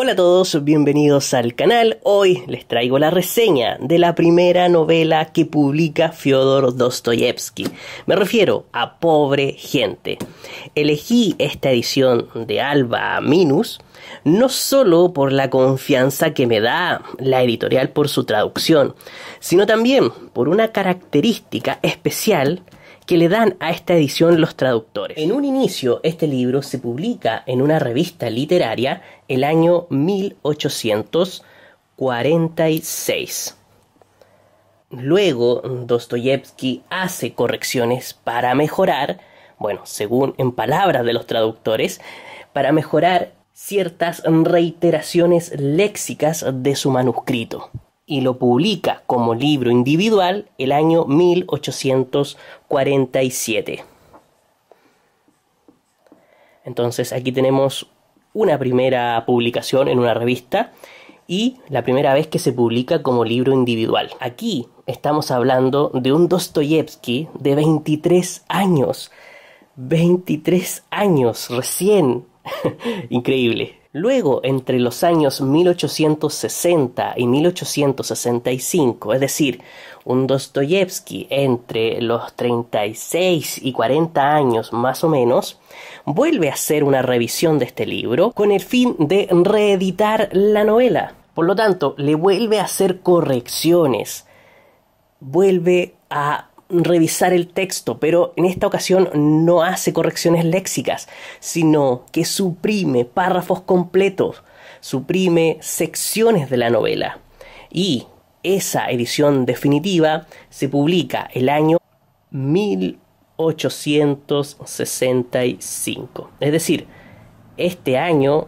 Hola a todos, bienvenidos al canal. Hoy les traigo la reseña de la primera novela que publica Fyodor Dostoyevsky. Me refiero a Pobre Gente. Elegí esta edición de Alba Minus no solo por la confianza que me da la editorial por su traducción, sino también por una característica especial que le dan a esta edición los traductores. En un inicio, este libro se publica en una revista literaria el año 1846. Luego, Dostoyevsky hace correcciones para mejorar, según en palabras de los traductores, para mejorar ciertas reiteraciones léxicas de su manuscrito. Y lo publica como libro individual el año 1847. Entonces aquí tenemos una primera publicación en una revista y la primera vez que se publica como libro individual. Aquí estamos hablando de un Dostoyevsky de 23 años. 23 años recién. Increíble. Luego, entre los años 1860 y 1865, es decir, un Dostoyevsky entre los 36 y 40 años más o menos, vuelve a hacer una revisión de este libro con el fin de reeditar la novela. Por lo tanto, le vuelve a hacer correcciones, vuelve a revisar el texto, pero en esta ocasión no hace correcciones léxicas, sino que suprime párrafos completos, suprime secciones de la novela. Y esa edición definitiva se publica el año 1865. Es decir, este año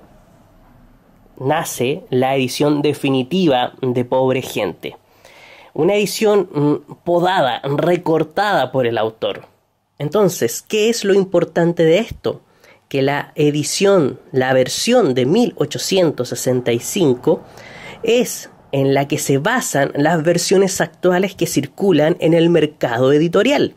nace la edición definitiva de Pobre Gente. Una edición podada, recortada por el autor. Entonces, ¿qué es lo importante de esto? Que la versión de 1865 es en la que se basan las versiones actuales que circulan en el mercado editorial.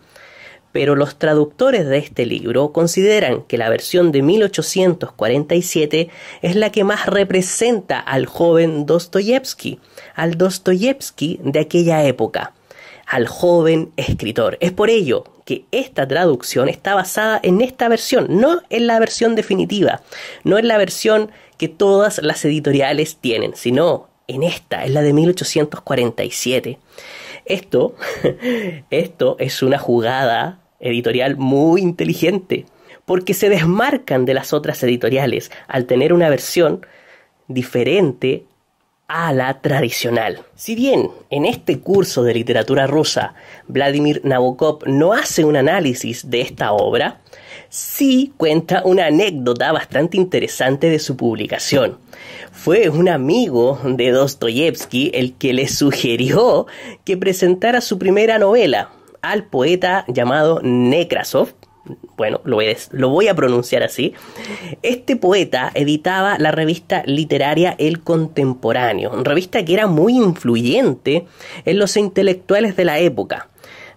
Pero los traductores de este libro consideran que la versión de 1847 es la que más representa al joven Dostoyevsky, al Dostoyevsky de aquella época, al joven escritor. Es por ello que esta traducción está basada en esta versión, no en la versión definitiva, no en la versión que todas las editoriales tienen, sino en esta, en la de 1847. Esto es una jugada editorial muy inteligente, porque se desmarcan de las otras editoriales al tener una versión diferente a la tradicional. Si bien en este curso de literatura rusa Vladimir Nabokov no hace un análisis de esta obra, sí cuenta una anécdota bastante interesante de su publicación. Fue un amigo de Dostoyevsky el que le sugirió que presentara su primera novela al poeta llamado Nekrasov. Lo voy a pronunciar así. Este poeta editaba la revista literaria El Contemporáneo, una revista que era muy influyente en los intelectuales de la época.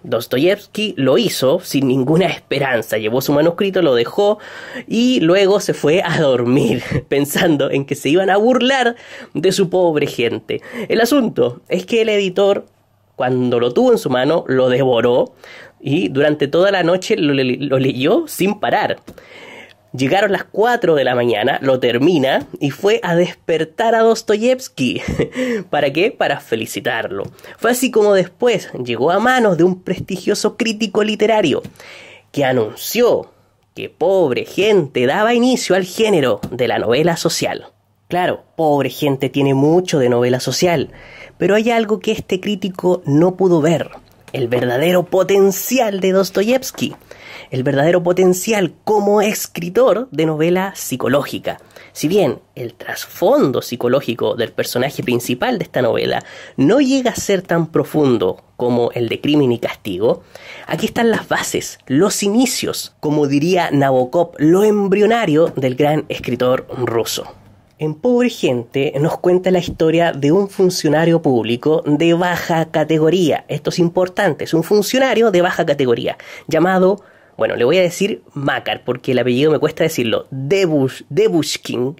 Dostoyevsky lo hizo sin ninguna esperanza, llevó su manuscrito, lo dejó y luego se fue a dormir, pensando en que se iban a burlar de su Pobre Gente. El asunto es que el editor, cuando lo tuvo en su mano, lo devoró y durante toda la noche lo leyó sin parar. Llegaron las 4 de la mañana, lo termina y fue a despertar a Dostoyevsky. ¿Para qué? Para felicitarlo. Fue así como después llegó a manos de un prestigioso crítico literario que anunció que Pobre Gente daba inicio al género de la novela social. Claro, Pobre Gente tiene mucho de novela social, pero hay algo que este crítico no pudo ver: el verdadero potencial de Dostoyevsky, el verdadero potencial como escritor de novela psicológica. Si bien el trasfondo psicológico del personaje principal de esta novela no llega a ser tan profundo como el de Crimen y Castigo, aquí están las bases, los inicios, como diría Nabokov, lo embrionario del gran escritor ruso. En Pobre Gente nos cuenta la historia de un funcionario público de baja categoría. Esto es importante, es un funcionario de baja categoría llamado Bueno, le voy a decir Makar porque el apellido me cuesta decirlo. Debushkin,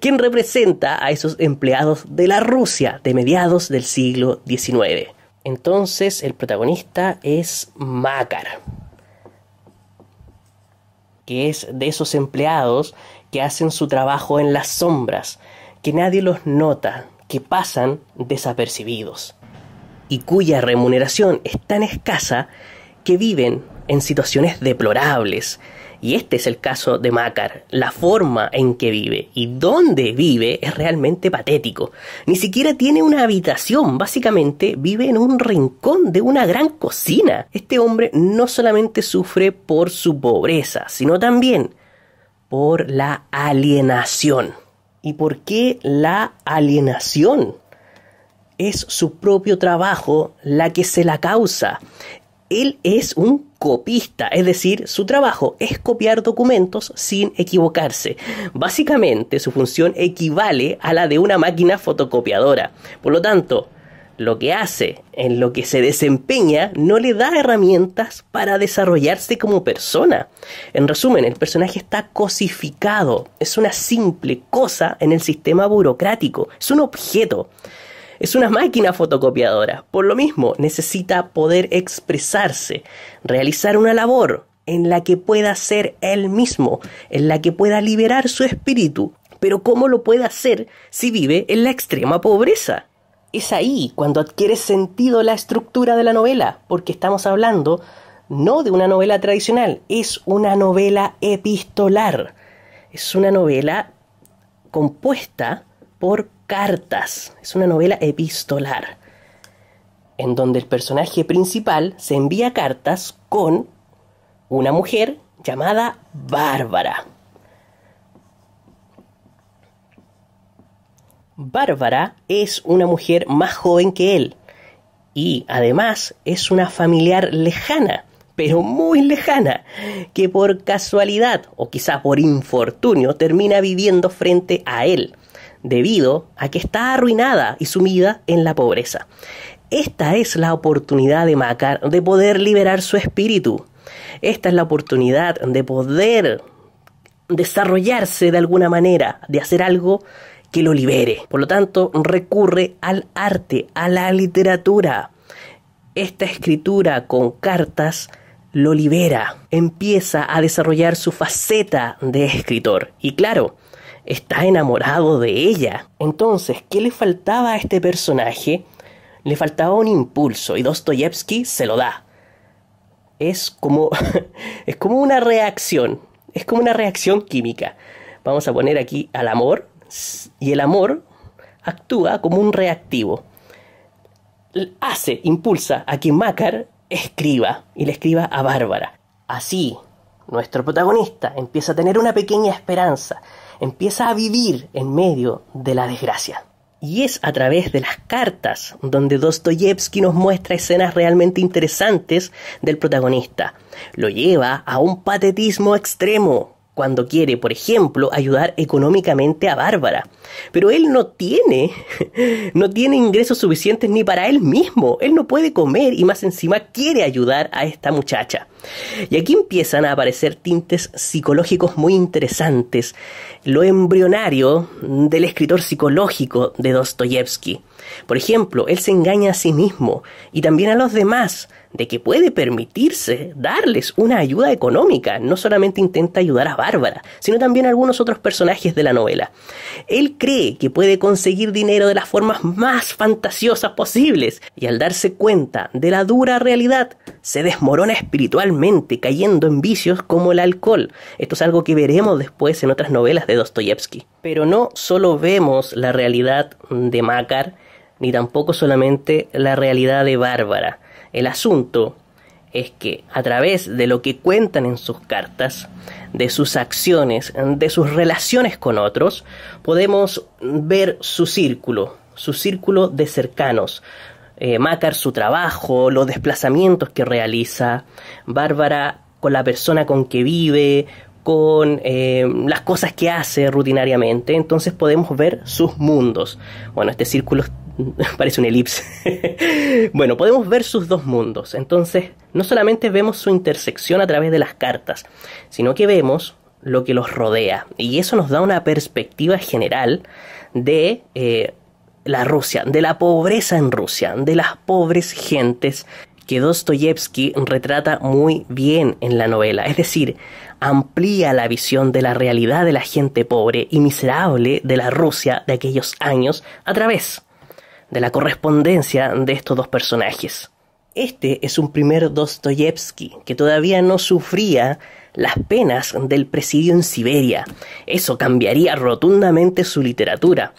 quien representa a esos empleados de la Rusia de mediados del siglo XIX. Entonces, el protagonista es Makar, que es de esos empleados que hacen su trabajo en las sombras, que nadie los nota, que pasan desapercibidos, y cuya remuneración es tan escasa que viven en situaciones deplorables. Y este es el caso de Makar. La forma en que vive y dónde vive es realmente patético. Ni siquiera tiene una habitación, básicamente vive en un rincón de una gran cocina. Este hombre no solamente sufre por su pobreza, sino también por la alienación. ¿Y por qué la alienación? Es su propio trabajo la que se la causa. Él es un copista, es decir, su trabajo es copiar documentos sin equivocarse. Básicamente, su función equivale a la de una máquina fotocopiadora. Por lo tanto, lo que hace, en lo que se desempeña, no le da herramientas para desarrollarse como persona. En resumen, el personaje está cosificado. Es una simple cosa en el sistema burocrático. Es un objeto. Es una máquina fotocopiadora. Por lo mismo, necesita poder expresarse, realizar una labor en la que pueda ser él mismo, en la que pueda liberar su espíritu. Pero ¿cómo lo puede hacer si vive en la extrema pobreza? Es ahí cuando adquiere sentido la estructura de la novela, porque estamos hablando no de una novela tradicional, es una novela epistolar. Es una novela compuesta por cartas. Es una novela epistolar, en donde el personaje principal se envía cartas con una mujer llamada Bárbara. Bárbara es una mujer más joven que él y además es una familiar lejana, pero muy lejana, que por casualidad o quizá por infortunio termina viviendo frente a él, debido a que está arruinada y sumida en la pobreza. Esta es la oportunidad de Makar de poder liberar su espíritu. Esta es la oportunidad de poder desarrollarse de alguna manera, de hacer algo que lo libere. Por lo tanto, recurre al arte, a la literatura. Esta escritura con cartas lo libera. Empieza a desarrollar su faceta de escritor. Y claro, está enamorado de ella. Entonces, ¿qué le faltaba a este personaje? Le faltaba un impulso y Dostoyevsky se lo da. Es como una reacción. Es como una reacción química. Vamos a poner aquí al amor. Y el amor actúa como un reactivo. Impulsa a que Makar escriba. Y le escriba a Bárbara. Así, nuestro protagonista empieza a tener una pequeña esperanza. Empieza a vivir en medio de la desgracia. Y es a través de las cartas donde Dostoyevsky nos muestra escenas realmente interesantes del protagonista. Lo lleva a un patetismo extremo cuando quiere, por ejemplo, ayudar económicamente a Bárbara. Pero él no tiene ingresos suficientes ni para él mismo. Él no puede comer y más encima quiere ayudar a esta muchacha. Y aquí empiezan a aparecer tintes psicológicos muy interesantes. Lo embrionario del escritor psicológico de Dostoyevsky. Por ejemplo, él se engaña a sí mismo y también a los demás de que puede permitirse darles una ayuda económica. No solamente intenta ayudar a Bárbara, sino también a algunos otros personajes de la novela. Él cree que puede conseguir dinero de las formas más fantasiosas posibles y al darse cuenta de la dura realidad, se desmorona espiritualmente, cayendo en vicios como el alcohol. Esto es algo que veremos después en otras novelas de Dostoyevsky. Pero no solo vemos la realidad de Makar, ni tampoco solamente la realidad de Bárbara. El asunto es que a través de lo que cuentan en sus cartas, de sus acciones, de sus relaciones con otros, podemos ver su círculo de cercanos. Makar, su trabajo, los desplazamientos que realiza, Bárbara con la persona con que vive, con las cosas que hace rutinariamente. Entonces podemos ver sus mundos. Bueno, este círculo parece una elipse. Bueno, podemos ver sus dos mundos. Entonces, no solamente vemos su intersección a través de las cartas, sino que vemos lo que los rodea. Y eso nos da una perspectiva general de la Rusia, de la pobreza en Rusia, de las pobres gentes que Dostoyevski retrata muy bien en la novela. Es decir, amplía la visión de la realidad de la gente pobre y miserable de la Rusia de aquellos años a través de la correspondencia de estos dos personajes. Este es un primer Dostoyevski que todavía no sufría las penas del presidio en Siberia. Eso cambiaría rotundamente su literatura.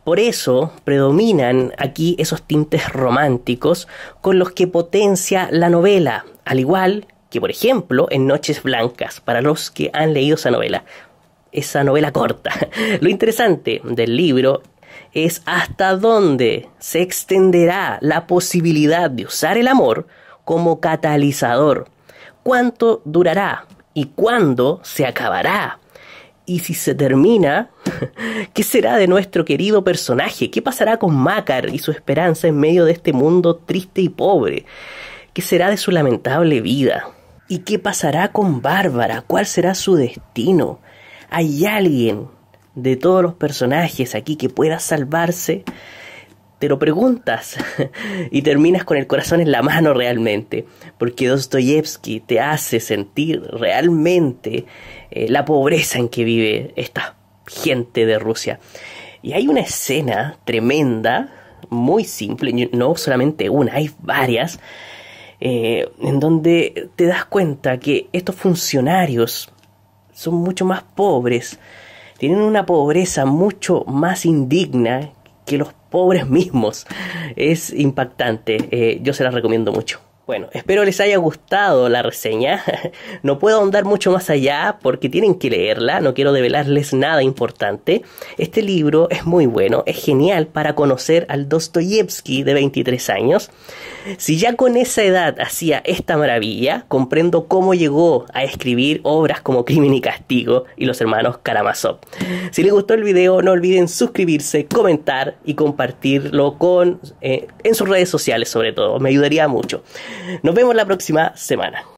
Por eso predominan aquí esos tintes románticos con los que potencia la novela, al igual que, por ejemplo, en Noches Blancas, para los que han leído esa novela corta. Lo interesante del libro es hasta dónde se extenderá la posibilidad de usar el amor como catalizador. ¿Cuánto durará? ¿Y cuándo se acabará? Y si se termina, ¿qué será de nuestro querido personaje? ¿Qué pasará con Makar y su esperanza en medio de este mundo triste y pobre? ¿Qué será de su lamentable vida? ¿Y qué pasará con Bárbara? ¿Cuál será su destino? ¿Hay alguien de todos los personajes aquí que pueda salvarse? Te lo preguntas y terminas con el corazón en la mano realmente, porque Dostoyevski te hace sentir realmente la pobreza en que vive esta gente de Rusia. Y hay una escena tremenda, muy simple, no solamente una, hay varias, en donde te das cuenta que estos funcionarios son mucho más pobres, tienen una pobreza mucho más indigna que los pobres mismos. Es impactante, yo se las recomiendo mucho. Bueno, espero les haya gustado la reseña. No puedo ahondar mucho más allá porque tienen que leerla, no quiero develarles nada importante. Este libro es muy bueno, es genial para conocer al Dostoyevski de 23 años. Si ya con esa edad hacía esta maravilla, comprendo cómo llegó a escribir obras como Crimen y Castigo y Los Hermanos Karamazov. Si les gustó el video, no olviden suscribirse, comentar y compartirlo en sus redes sociales sobre todo, me ayudaría mucho. Nos vemos la próxima semana.